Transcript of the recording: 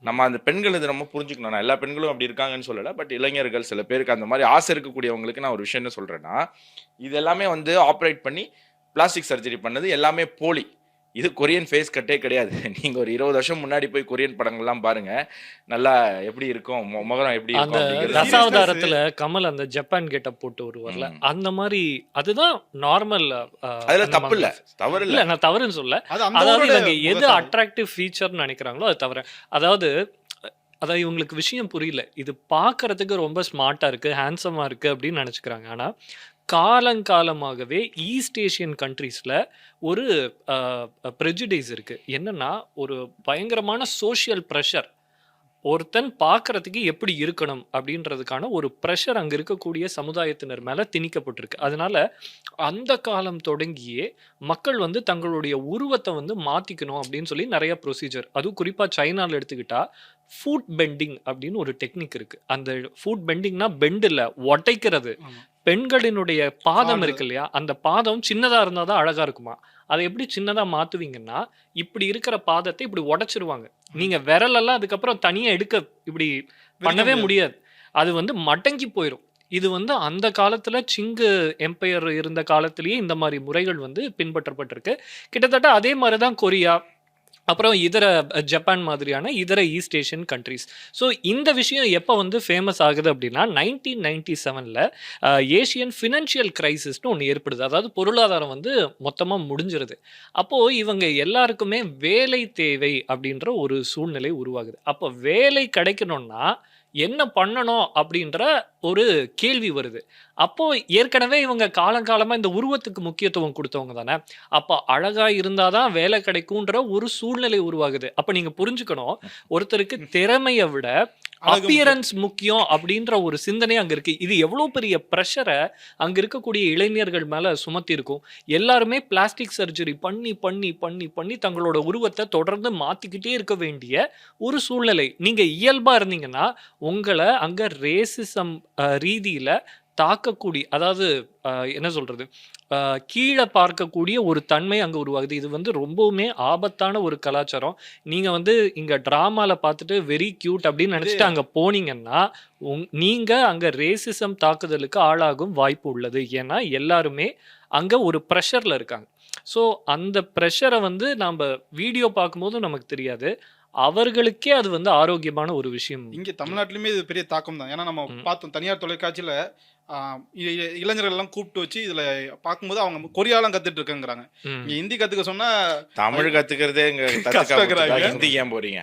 நம்ம அந்த பெண்கள் இது நம்ம புரிஞ்சுக்கணும். நான் எல்லா பெண்களும் அப்படி இருக்காங்கன்னு சொல்லல. பட் இளைஞர்கள் சில பேருக்கு அந்த மாதிரி ஆசை இருக்கக்கூடியவங்களுக்கு நான் ஒரு விஷயம் என்ன சொல்றேன்னா, இது எல்லாமே வந்து ஆப்ரேட் பண்ணி பிளாஸ்டிக் சர்ஜரி பண்ணது எல்லாமே போலி. இது கொரியன் ஃபேஸ் கட்டே கிடையாது. நீங்க ஒரு 20 வருஷம் முன்னாடி போய் கொரியன் படங்கள்லாம் பாருங்க. நல்லா எப்படி இருக்கும், முகம் எப்படி அந்த இருக்கும் அப்படிங்கிறது தசாவதாரத்துல கமல் அந்த ஜப்பான் கெட்டப் போட்டு வருவார்ல, அந்த மாதிரி அதுதான் நார்மல். அதுல தப்பு இல்ல, தவறு இல்ல, இல்ல. நான் தவறுன்னு சொல்ல. அது அந்த அதாவது ஊரோட இவங்க எது முகசாயல். அட்ராக்டிவ் ஃபீச்சர்னு நினைக்கிறாங்களோ அது தவிர, அதாவது அதாவது இவங்களுக்கு விஷயம் புரியல. இது பார்க்கறதுக்கு ரொம்ப ஸ்மார்ட்டா இருக்கு, ஹேண்ட்ஸமா இருக்கு அப்படின்னு நினைச்சுக்கிறாங்க. ஆனா காலங்காலமாகவே ஈஸ்ட் ஏஷியன் கண்ட்ரீஸ்ல ஒரு ப்ரெஜுடைஸ் இருக்கு. என்னன்னா, ஒரு பயங்கரமான சோஷியல் ப்ரெஷர். ஒருத்தன் பார்க்கறதுக்கு எப்படி இருக்கணும் அப்படின்றதுக்கான ஒரு ப்ரெஷர் அங்க இருக்கக்கூடிய சமுதாயத்தினர் மேல திணிக்கப்பட்டிருக்கு. அதனால அந்த காலம் தொடங்கியே மக்கள் வந்து தங்களுடைய உருவத்தை வந்து மாத்திக்கணும் அப்படின்னு சொல்லி நிறைய ப்ரொசீஜர், அதுவும் குறிப்பா சைனால எடுத்துக்கிட்டா ஃபுட் பெண்டிங் அப்படின்னு ஒரு டெக்னிக் இருக்கு. அந்த ஃபுட் பெண்டிங்னா பெண்ட் இல்ல, ஒட்டைக்கிறது. ஆமா. பெண்களினுடைய பாதம் காலு. இருக்கு இல்லையா, அந்த பாதம் சின்னதா இருந்தாதான் அழகா இருக்குமா. அதை எப்படி சின்னதா மாத்துவீங்கன்னா, இப்படி இருக்கிற பாதத்தை இப்படி உடைச்சிருவாங்க. நீங்க விரலெல்லாம் அதுக்கப்புறம் தனியா எடுக்க இப்படி பண்ணவே முடியாது. அது வந்து மடங்கி போயிரும். இது வந்து அந்த காலத்துல சிங்கு எம்பையர் இருந்த காலத்திலேயே இந்த மாதிரி முறைகள் வந்து பின்பற்றப்பட்டிருக்கு. கிட்டத்தட்ட அதே மாதிரி தான் கொரியா, அப்புறம் இதர ஜப்பான் மாதிரியான இதர ஈஸ்ட் ஏஷியன் கண்ட்ரீஸ். ஸோ இந்த விஷயம் எப்போ வந்து ஃபேமஸ் ஆகுது அப்படின்னா 1997ல் ஏஷியன் ஃபினான்ஷியல் கிரைசிஸ்னு ஒன்று ஏற்படுது. அதாவது பொருளாதாரம் வந்து மொத்தமாக முடிஞ்சிருது. அப்போது இவங்க எல்லாருக்குமே வேலை தேவை அப்படின்ற ஒரு சூழ்நிலை உருவாகுது. அப்போ வேலை கிடைக்கணும்னா என்ன பண்ணணும் அப்படின்ற ஒரு கேள்வி வருது. அப்போ ஏற்கனவே இவங்க காலங்காலமா இந்த உருவத்துக்கு முக்கியத்துவம் கொடுத்தவங்க தானே. அப்போ அழகா இருந்தாதான் வேலை கிடைக்கும்ன்ற ஒரு சூழ்நிலை உருவாகுது. அப்ப நீங்க புரிஞ்சுக்கணும், ஒருத்தருக்கு திறமையை விட அப்பியரன்ஸ் முக்கியம் அப்படின்ற ஒரு சிந்தனை அங்க இருக்கு. இது எவ்வளவு பெரிய பிரஷரை அங்க இருக்கக்கூடிய இளைஞர்கள் மேல சுமத்தி இருக்கும். எல்லாருமே பிளாஸ்டிக் சர்ஜரி பண்ணி பண்ணி பண்ணி பண்ணி தங்களோட உருவத்தை தொடர்ந்து மாத்திக்கிட்டே இருக்க வேண்டிய ஒரு சூழ்நிலை. நீங்க இயல்பா இருந்தீங்கன்னா உங்களை அங்க ரேசிசம் ரீதியில தாக்கக்கூடிய, அதாவது என்ன சொல்றது, கீழே பார்க்கக்கூடிய ஒரு தன்மை அங்க உருவாகுது. இது வந்து ரொம்பவுமே ஆபத்தான ஒரு கலாச்சாரம். நீங்க வந்து இங்க டிராமால பார்த்துட்டு வெரி கியூட் அப்படின்னு நினைச்சிட்டு அங்க போனீங்கன்னா நீங்க அங்க ரேசிசம் தாக்குதலுக்கு ஆளாகும் வாய்ப்பு உள்ளது. ஏன்னா எல்லாருமே அங்க ஒரு ப்ரெஷர்ல இருக்காங்க. ஸோ அந்த ப்ரெஷரை வந்து நாம வீடியோ பார்க்கும்போது நமக்கு தெரியாது, அவர்களுக்கே அது வந்து ஆரோக்கியமான ஒரு விஷயம். இங்க தமிழ்நாட்டிலுமே இது பெரிய தாக்கம் தான். ஏன்னா நம்ம பார்த்தோம் தனியார் தொலைக்காட்சியில இளைஞர்கள் எல்லாம் கூப்பிட்டு வச்சு இதுல பார்க்கும்போது அவங்க கொரியாலாம் கத்துட்டு இருக்காங்கிறாங்க. இங்க ஹிந்தி கத்துக்க சொன்னா தமிழ் கத்துக்கிறதே இங்க கஷ்டங்கிறாங்க. ஹிந்தி ஏன் போறீங்க?